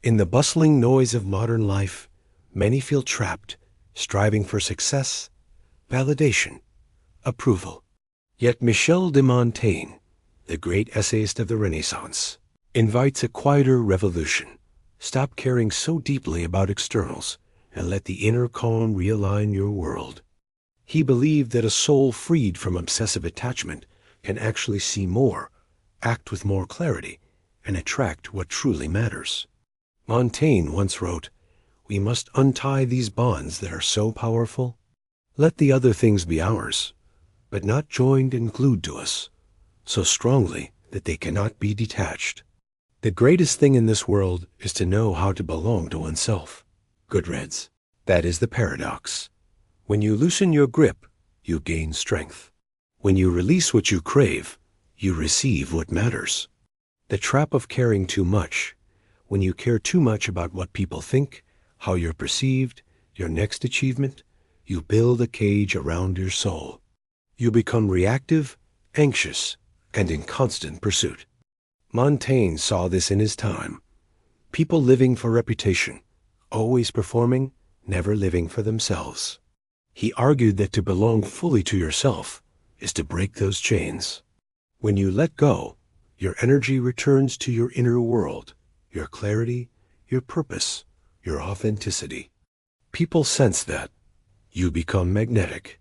In the bustling noise of modern life, many feel trapped, striving for success, validation, approval. Yet Michel de Montaigne, the great essayist of the Renaissance, invites a quieter revolution. Stop caring so deeply about externals and let the inner calm realign your world. He believed that a soul freed from obsessive attachment can actually see more, act with more clarity, and attract what truly matters. Montaigne once wrote, "We must untie these bonds that are so powerful. Let the other things be ours, but not joined and glued to us, so strongly that they cannot be detached." The greatest thing in this world is to know how to belong to oneself. Goodreads. That is the paradox. When you loosen your grip, you gain strength. When you release what you crave, you receive what matters. The trap of caring too much. When you care too much about what people think, how you're perceived, your next achievement, you build a cage around your soul. You become reactive, anxious, and in constant pursuit. Montaigne saw this in his time. People living for reputation, always performing, never living for themselves. He argued that to belong fully to yourself is to break those chains. When you let go, your energy returns to your inner world, your clarity, your purpose, your authenticity. People sense that. You become magnetic,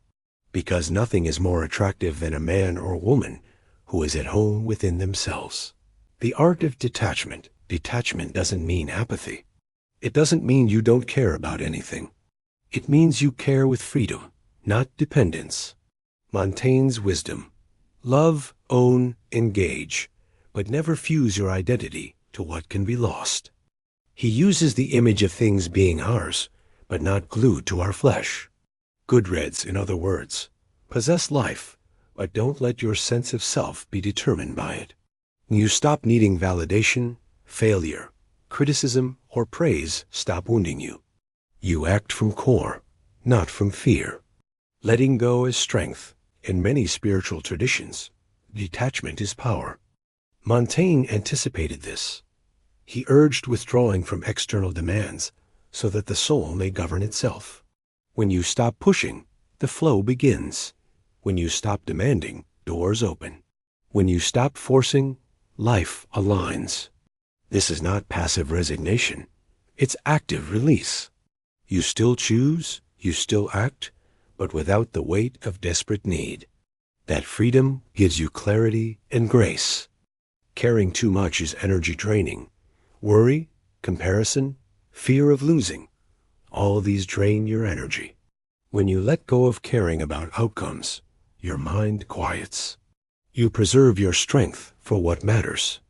because nothing is more attractive than a man or woman who is at home within themselves. The art of detachment. Detachment doesn't mean apathy. It doesn't mean you don't care about anything. It means you care with freedom, not dependence. Montaigne's wisdom. Love, own, engage, but never fuse your identity to what can be lost. He uses the image of things being ours, but not glued to our flesh. Goodreads, in other words, possess life, but don't let your sense of self be determined by it. You stop needing validation, failure, criticism, or praise stop wounding you. You act from core, not from fear. Letting go is strength. In many spiritual traditions, detachment is power. Montaigne anticipated this. He urged withdrawing from external demands so that the soul may govern itself. When you stop pushing, the flow begins. When you stop demanding, doors open. When you stop forcing, life aligns. This is not passive resignation. It's active release. You still choose, you still act, but without the weight of desperate need. That freedom gives you clarity and grace. Caring too much is energy draining. Worry, comparison, fear of losing, all these drain your energy. When you let go of caring about outcomes, your mind quiets. You preserve your strength for what matters.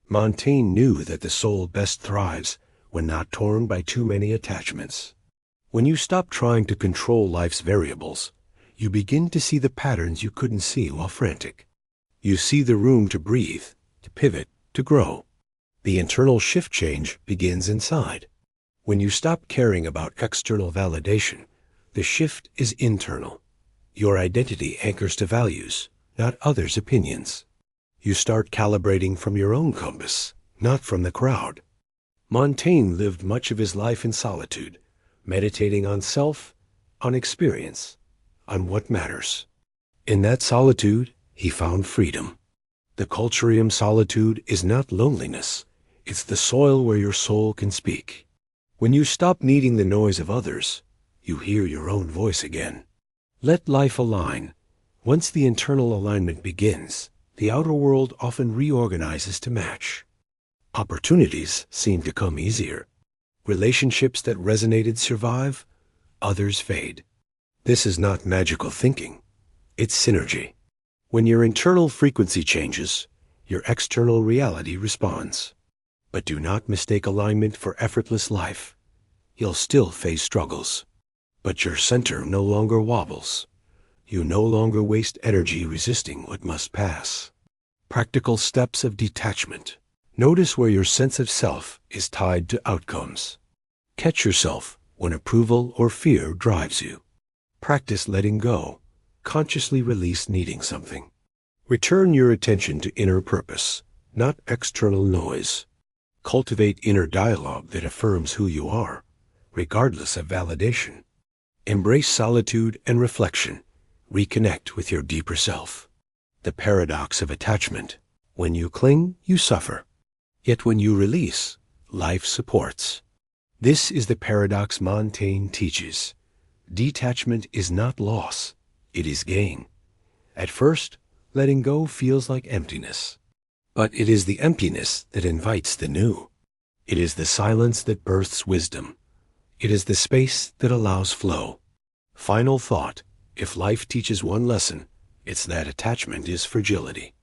Montaigne knew that the soul best thrives when not torn by too many attachments. When you stop trying to control life's variables, you begin to see the patterns you couldn't see while frantic. You see the room to breathe, to pivot, to grow. The internal shift change begins inside. When you stop caring about external validation, the shift is internal. Your identity anchors to values, not others' opinions. You start calibrating from your own compass, not from the crowd. Montaigne lived much of his life in solitude, meditating on self, on experience, on what matters. In that solitude, he found freedom. The culturium solitude is not loneliness. It's the soil where your soul can speak. When you stop needing the noise of others, you hear your own voice again. Let life align. Once the internal alignment begins, the outer world often reorganizes to match. Opportunities seem to come easier. Relationships that resonated survive, others fade. This is not magical thinking. It's synergy. When your internal frequency changes, your external reality responds. But do not mistake alignment for effortless life. You'll still face struggles. But your center no longer wobbles. You no longer waste energy resisting what must pass. Practical steps of detachment. Notice where your sense of self is tied to outcomes. Catch yourself when approval or fear drives you. Practice letting go. Consciously release needing something. Return your attention to inner purpose, not external noise. Cultivate inner dialogue that affirms who you are, regardless of validation. Embrace solitude and reflection. Reconnect with your deeper self. The paradox of attachment. When you cling, you suffer. Yet when you release, life supports. This is the paradox Montaigne teaches. Detachment is not loss, it is gain. At first, letting go feels like emptiness. But it is the emptiness that invites the new. It is the silence that births wisdom. It is the space that allows flow. Final thought, if life teaches one lesson, it's that attachment is fragility.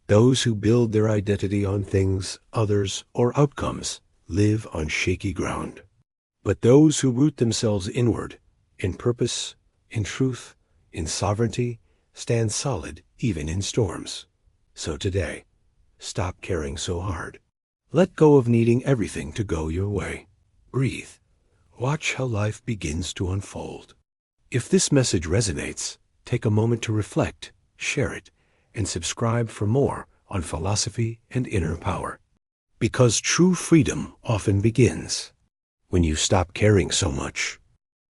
Those who build their identity on things, others, or outcomes live on shaky ground. But those who root themselves inward, in purpose, in truth, in sovereignty, stand solid even in storms. So today, stop caring so hard. Let go of needing everything to go your way. Breathe. Watch how life begins to unfold. If this message resonates, take a moment to reflect, share it, and subscribe for more on philosophy and inner power. Because true freedom often begins when you stop caring so much.